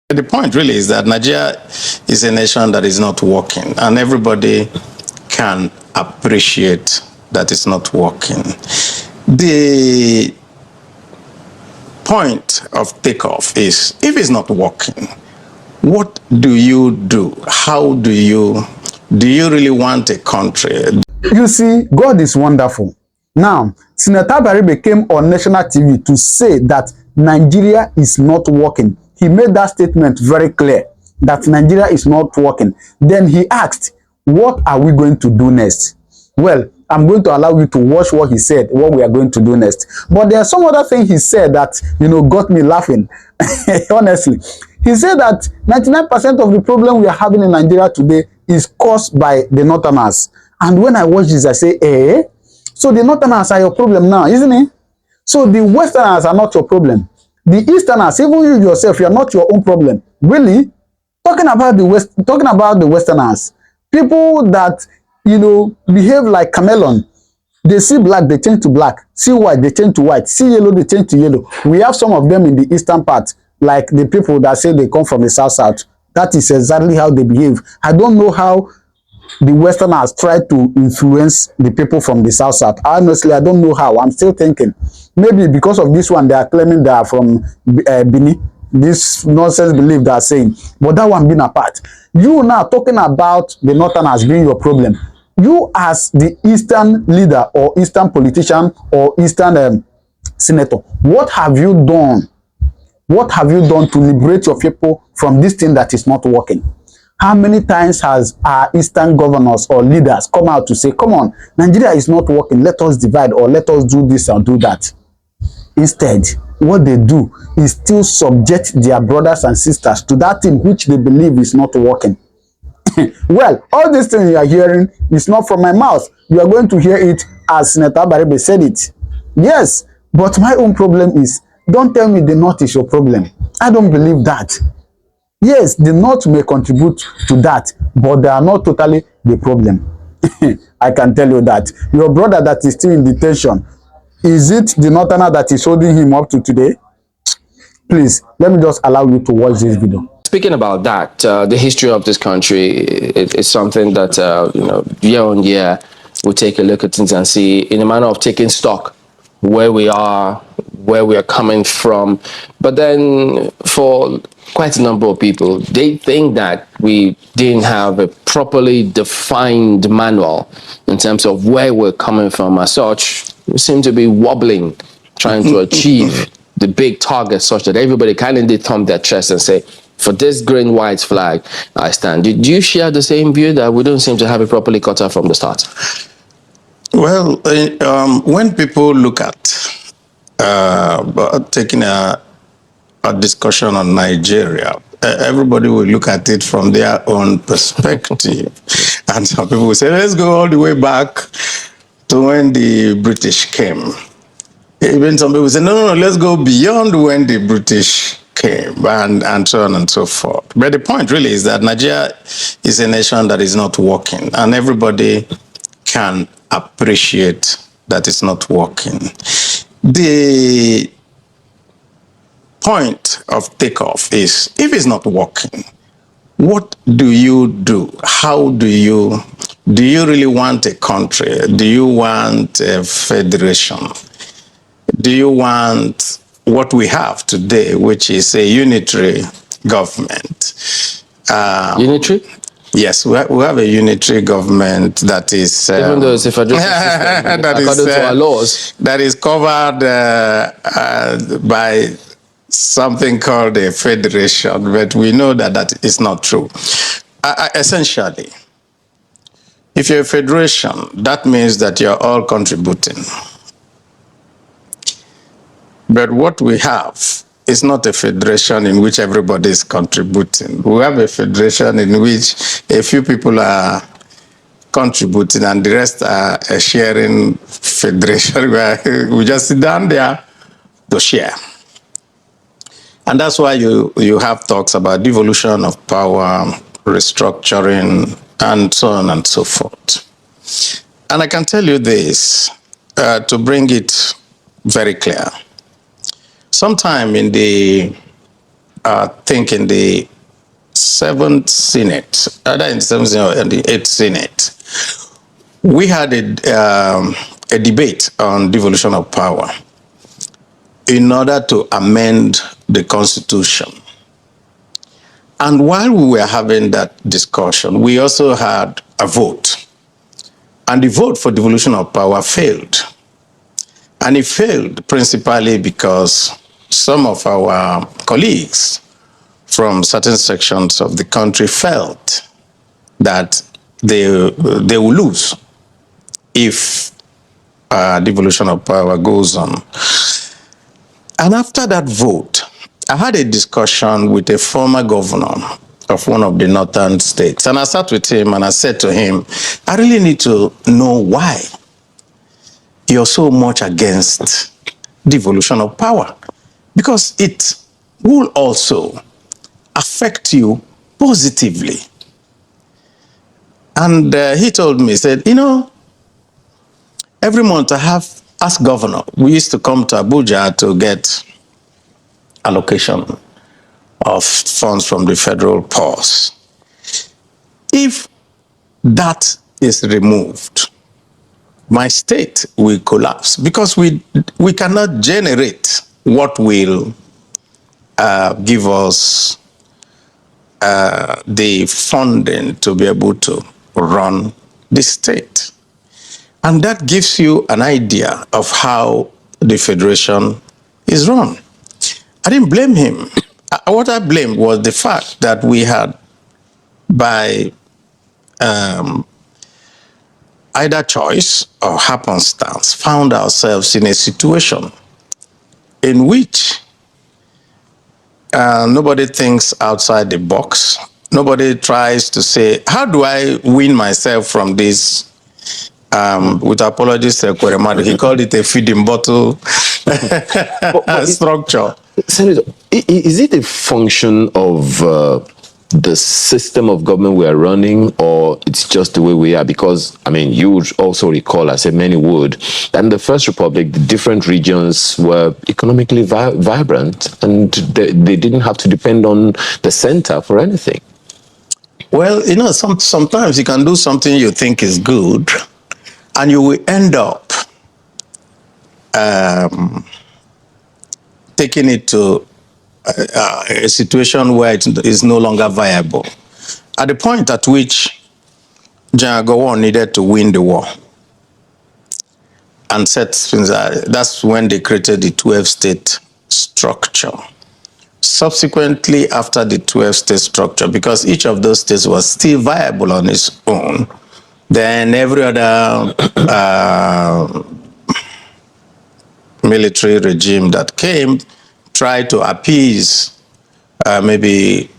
The point really is that Nigeria is a nation that is not working, and everybody can appreciate that it's not working. The point of takeoff is, if it's not working, what do you do? How do you really want a country? You see, God is wonderful. Now, Senator Abaribe came on national TV to say that Nigeria is not working. He made that statement very clear that Nigeria is not working. Then he asked, what are we going to do next? Well, I'm going to allow you to watch what he said, what we are going to do next. But there's some other thing he said that, got me laughing. Honestly, he said that 99% of the problem we are having in Nigeria today is caused by the Northerners. And when I watch this, I say, so the Northerners are your problem now, isn't it? So the Westerners are not your problem. The Easterners, even you yourself, you are not your own problem. Really? Talking about the Westerners, people that, behave like chameleon. They see black, they change to black. See white, they change to white. See yellow, they change to yellow. We have some of them in the eastern part, like the people that say they come from the south. That is exactly how they behave. I don't know how the Westerners try to influence the people from the south. Honestly, I don't know how. I'm still thinking. Maybe because of this one, they are claiming they are from Bini. This nonsense belief they are saying. But that one being apart. You now talking about the Northerners being your problem. You as the Eastern leader or Eastern politician or Eastern senator, what have you done? What have you done to liberate your people from this thing that is not working? How many times has our Eastern governors or leaders come out to say, come on, Nigeria is not working, let us divide or let us do this or do that? Instead, what they do is still subject their brothers and sisters to that thing which they believe is not working. Well, all these things you are hearing is not from my mouth. You are going to hear it as Senator Abaribe said it. Yes, but my own problem is, don't tell me the North is your problem. I don't believe that. Yes, the North may contribute to that, but they are not totally the problem. I can tell you that. Your brother that is still in detention, is it the Northerner that is holding him up to today? Please, let me just allow you to watch this video. Speaking about that, the history of this country is something that, year on year, we'll take a look at things and see in a manner of taking stock where we are coming from. But then for quite a number of people, they think that we didn't have a properly defined manual in terms of where we're coming from. As such, we seem to be wobbling, trying to achieve the big target such that everybody kind of did thump their chest and say, for this green white flag, I stand. Did you share the same view that we don't seem to have it properly cut off from the start? Well, when people look at taking a discussion on Nigeria, everybody will look at it from their own perspective. And some people will say, let's go all the way back to when the British came. Even some people say, no, let's go beyond when the British came, and so on and so forth. But the point really is that Nigeria is a nation that is not working, and everybody can appreciate that it's not working. The point of takeoff is, if it's not working, what do you do? How do you really want a country? Do you want a federation? Do you want what we have today, which is a unitary government? Unitary? Yes, we have a unitary government that is... even though it's a federation system, according to our laws. That is covered by something called a federation, but we know that that is not true. Essentially, if you're a federation, that means that you're all contributing. But what we have is not a federation in which everybody is contributing. We have a federation in which a few people are contributing and the rest are a sharing federation where we just sit down there to share. And that's why you have talks about devolution of power, restructuring, and so on and so forth. And I can tell you this to bring it very clear. Sometime in the I think in the 7th Senate, either in the 7th Senate or in the 8th Senate, we had a debate on devolution of power in order to amend the Constitution. And while we were having that discussion, we also had a vote. And the vote for devolution of power failed. And it failed principally because some of our colleagues from certain sections of the country felt that they will lose if devolution of power goes on. And after that vote, I had a discussion with a former governor of one of the northern states. And I sat with him and I said to him, I really need to know why you're so much against devolution of power. Because it will also affect you positively. And he told me, he said, you know, every month I have asked governor, we used to come to Abuja to get allocation of funds from the federal purse. If that is removed, my state will collapse because we cannot generate what will give us the funding to be able to run the state. And that gives you an idea of how the federation is run. I didn't blame him. What I blamed was the fact that we had, by either choice or happenstance, found ourselves in a situation in which nobody thinks outside the box. Nobody tries to say, how do I wean myself from this? With apologies to Kweremadu, he called it a feeding bottle structure. Senator, is it a function of the system of government we are running, or it's just the way we are? Because, I mean, you would also recall, as many would, that in the First Republic, the different regions were economically vibrant, and they didn't have to depend on the center for anything. Well, you know, sometimes you can do something you think is good, and you will end up taking it to a situation where it is no longer viable. At the point at which General Gowon needed to win the war and set things, that's when they created the 12-state structure. Subsequently, after the 12-state structure, because each of those states was still viable on its own, then every other military regime that came tried to appease maybe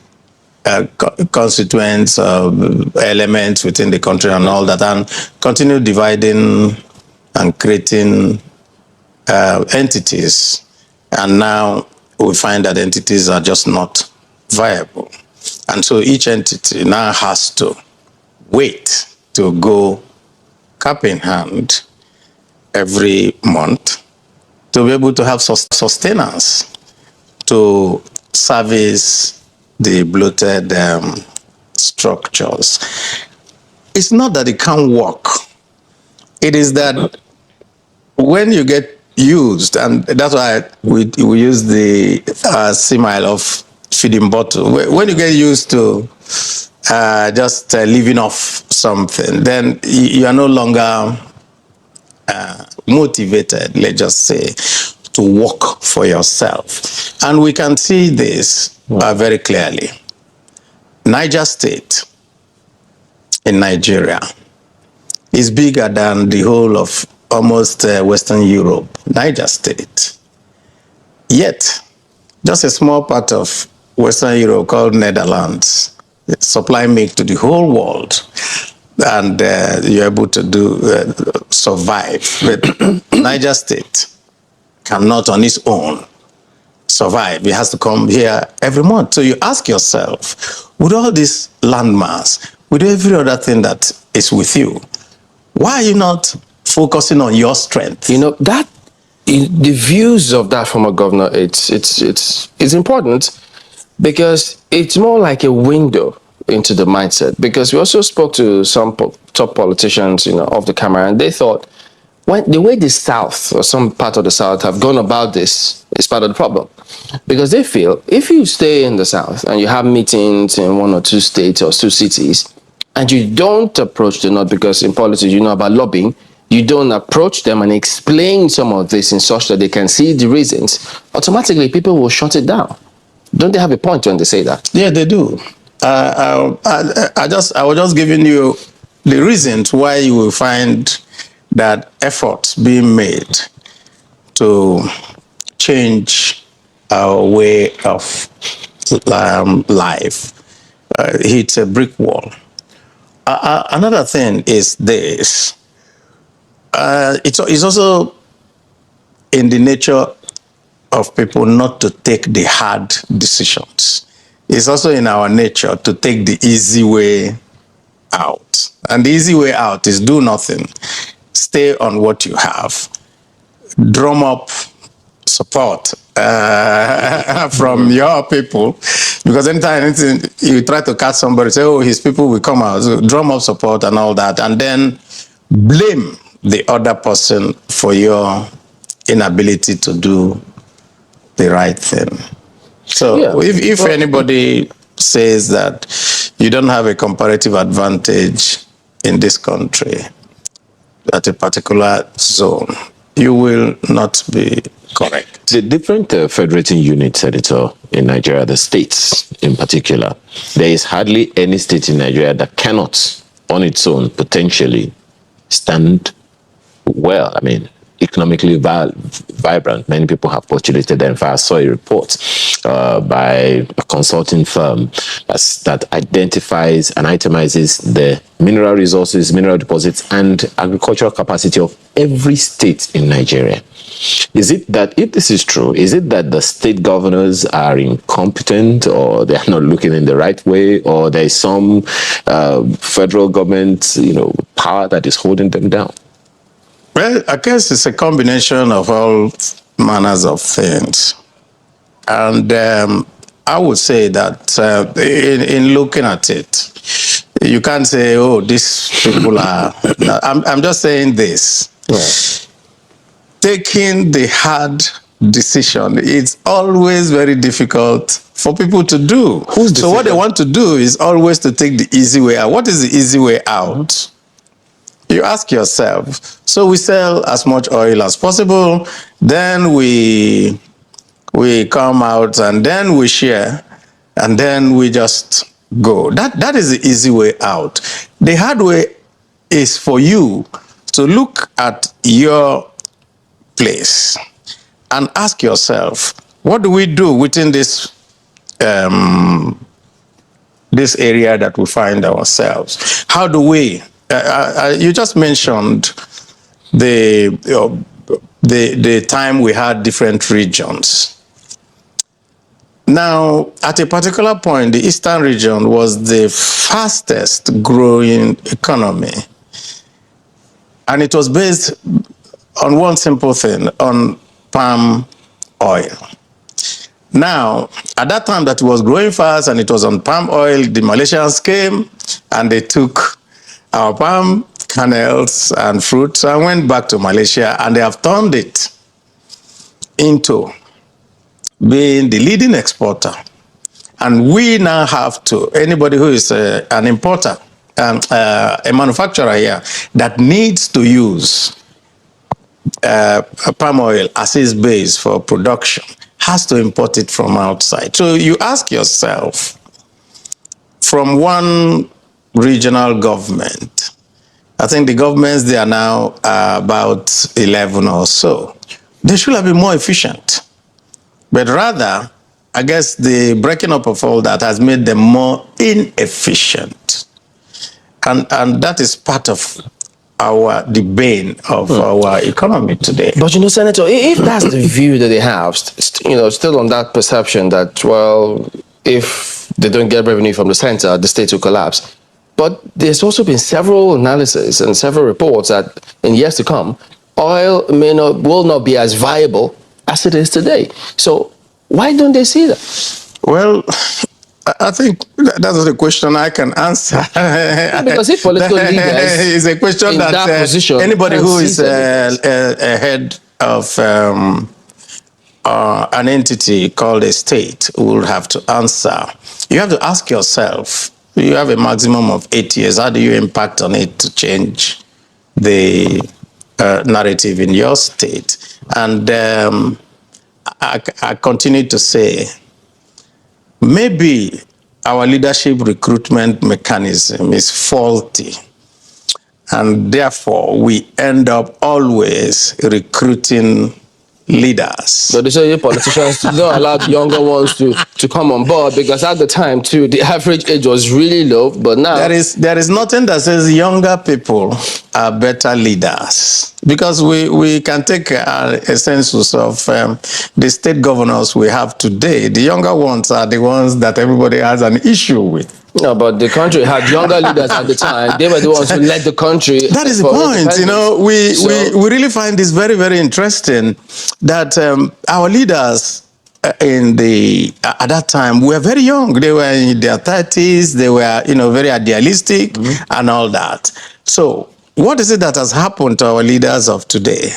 constituents, elements within the country and all that, and continue dividing and creating entities. And now we find that entities are just not viable. And so each entity now has to wait to go cap in hand every month to be able to have sustenance to service the bloated structures. It's not that it can't work. It is that when you get used, and that's why we use the simile of feeding bottle. When you get used to just living off something, then you are no longer motivated, let's just say, to work for yourself. And we can see this very clearly. Niger State in Nigeria is bigger than the whole of almost Western Europe, Niger State. Yet, just a small part of Western Europe called Netherlands supply milk to the whole world. And you're able to survive. But Niger State cannot on its own survive. It has to come here every month. So you ask yourself, with all this landmass, with every other thing that is with you, why are you not focusing on your strength? You know, that the views of that former governor, it's important. Because it's more like a window into the mindset. Because we also spoke to some top politicians, off the camera, and they thought, the way the South or some part of the South have gone about this is part of the problem. Because they feel if you stay in the South and you have meetings in one or two states or two cities, and you don't approach the North, because in politics you know about lobbying, you don't approach them and explain some of this in such that they can see the reasons, automatically people will shut it down. Don't they have a point when they say that? Yeah, they do. I was just giving you the reasons why you will find that efforts being made to change our way of life hits a brick wall. Another thing is this. It's also in the nature of people not to take the hard decisions. It's also in our nature to take the easy way out. And the easy way out is do nothing. Stay on what you have. Drum up support from your people. Because anytime you try to catch somebody, say, oh, his people will come out. So drum up support and all that. And then blame the other person for your inability to do the right thing. So yeah, if anybody says that you don't have a comparative advantage in this country at a particular zone, you will not be correct. The different federating units, Editor, in Nigeria, the states in particular, there is hardly any state in Nigeria that cannot, on its own, potentially stand well. I mean, economically vibrant. Many people have postulated that. In fact, I saw a report by a consulting firm that identifies and itemizes the mineral resources, mineral deposits, and agricultural capacity of every state in Nigeria. Is it that, if this is true, is it that the state governors are incompetent, or they are not looking in the right way, or there is some federal government, power that is holding them down? Well, I guess it's a combination of all manners of things. And I would say that in looking at it, you can't say, oh, these people are... I'm just saying this. Yeah. Taking the hard decision, it's always very difficult for people to do. So what they want to do is always to take the easy way out. What is the easy way out? Mm-hmm. You ask yourself, so we sell as much oil as possible, then we come out and then we share, and then we just go. That is the easy way out. The hard way is for you to look at your place and ask yourself, what do we do within this this area that we find ourselves? How do we... you just mentioned the time we had different regions. Now, at a particular point, the Eastern region was the fastest growing economy. And it was based on one simple thing, on palm oil. Now, at that time that it was growing fast and it was on palm oil, the Malaysians came and they took our palm kernels and fruits and went back to Malaysia, and they have turned it into being the leading exporter. And we now have to, anybody who is an importer, a manufacturer here that needs to use palm oil as its base for production has to import it from outside. So you ask yourself, from one regional government, I think the governments there now are about 11 or so, they should have been more efficient. But rather, I guess the breaking up of all that has made them more inefficient. And that is part of the bane of our economy today. But Senator, if that's the view that they have, still on that perception that, well, if they don't get revenue from the center, the state will collapse. But there's also been several analyses and several reports that in years to come, oil will not be as viable as it is today. So why don't they see that? Well, I think that's a question I can answer. Because if political leaders it's a question in that, that position anybody can't who is seize evidence. a head of an entity called a state will have to answer. You have to ask yourself, you have a maximum of 8 years. How do you impact on it to change the narrative in your state? And I continue to say, maybe our leadership recruitment mechanism is faulty, and therefore we end up always recruiting leaders. So they say politicians don't allow the younger ones to come on board, because at the time too, the average age was really low, but now There is nothing that says younger people are better leaders, because we can take a census of the state governors we have today. The younger ones are the ones that everybody has an issue with. no, but the country had younger leaders at the time. They were the ones who led the country. That is the point. You know, we really find this very, very interesting that our leaders at that time were very young. They were in their 30s. They were, very idealistic and all that. So what is it that has happened to our leaders of today?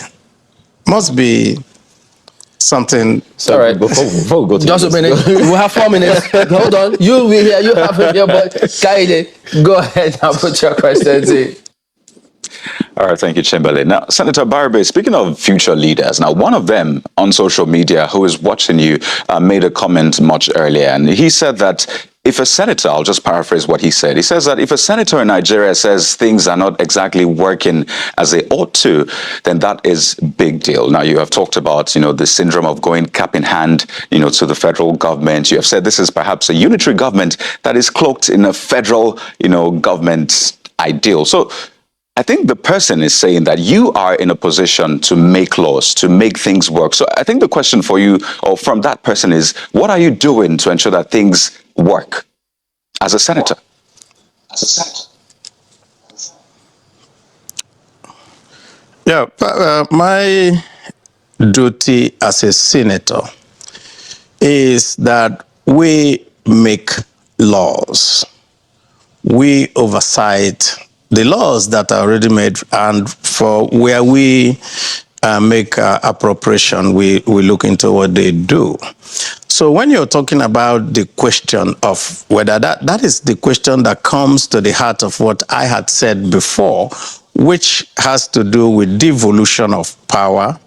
Must be something. All right. Before we go to Just a minute. We have 4 minutes. Hold on. You will hear. You have him here, but Kaide, go ahead and put your questions in. All right, thank you, Chamberlain. Now, Senator Abaribe, speaking of future leaders, now one of them on social media who is watching you made a comment much earlier, and he said that if a senator, I'll just paraphrase what he said, he says that if a senator in Nigeria says things are not exactly working as they ought to, then that is a big deal. Now, you have talked about, the syndrome of going cap in hand, to the federal government. You have said this is perhaps a unitary government that is cloaked in a federal, government ideal. So I think the person is saying that you are in a position to make laws, to make things work. So I think the question for you, or from that person, is what are you doing to ensure that things work as a senator? Yeah, my duty as a senator is that we make laws. We oversight the laws that are already made, and for where we make appropriation, we look into what they do. So when you're talking about the question of whether that is the question that comes to the heart of what I had said before, which has to do with devolution of power,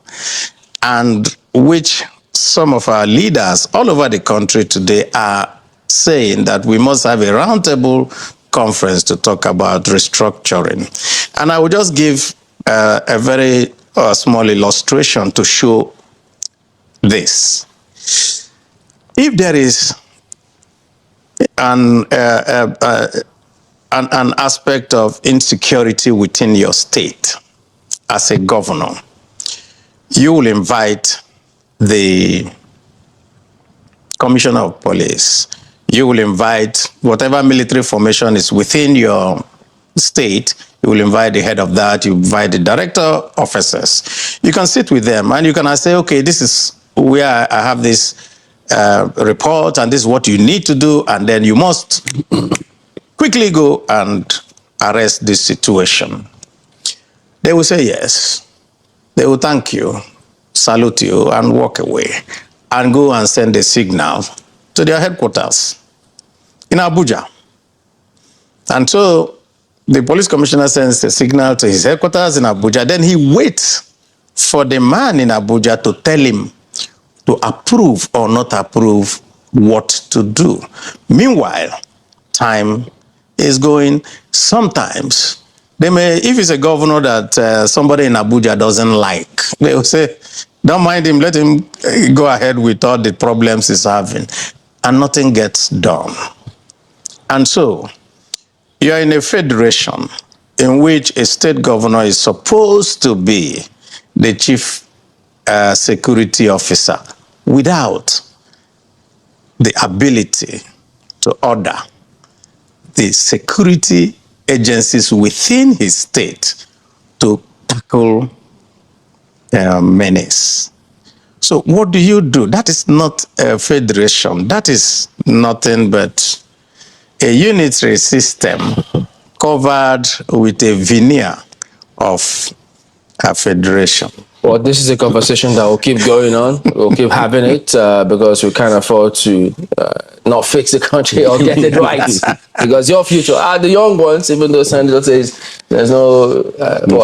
and which some of our leaders all over the country today are saying that we must have a roundtable conference to talk about restructuring. And I will just give a very small illustration to show this. If there is an aspect of insecurity within your state as a governor, you will invite the commissioner of police. You will invite whatever military formation is within your state. You will invite the head of that. You invite the director officers. You can sit with them and you can say, okay, this is where I have this report and this is what you need to do. And then you must quickly go and arrest this situation. They will say yes. They will thank you, salute you, and walk away, and go and send a signal to their headquarters in Abuja. And so the police commissioner sends a signal to his headquarters in Abuja. Then he waits for the man in Abuja to tell him to approve or not approve what to do. Meanwhile, time is going. Sometimes they may, if it's a governor that somebody in Abuja doesn't like, they will say, don't mind him, let him go ahead with all the problems he's having, and nothing gets done. And so you're in a federation in which a state governor is supposed to be the chief security officer without the ability to order the security agencies within his state to tackle menace. So what do you do? That is not a federation. That is nothing but a unitary system covered with a veneer of a federation. Well, this is a conversation that will keep going on. We'll keep having it because we can't afford to not fix the country or get it right. Because your future, the young ones, even though Senator says there's no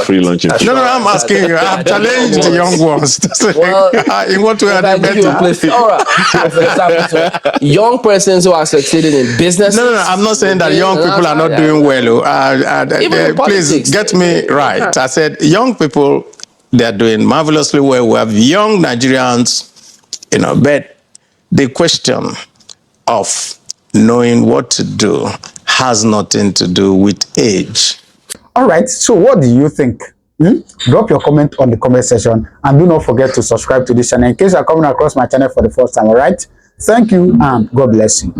free lunch. No, I'm asking you. I've challenged the young ones. Well, in what way are they better? All right. Young persons who are succeeding in business. No, I'm not saying that young people are not doing well. Please get me right. I said young people, they are doing marvelously well. We have young Nigerians, but the question of knowing what to do has nothing to do with age. All right, so what do you think? Drop your comment on the comment section, and do not forget to subscribe to this channel in case you are coming across my channel for the first time. All right, thank you and God bless you.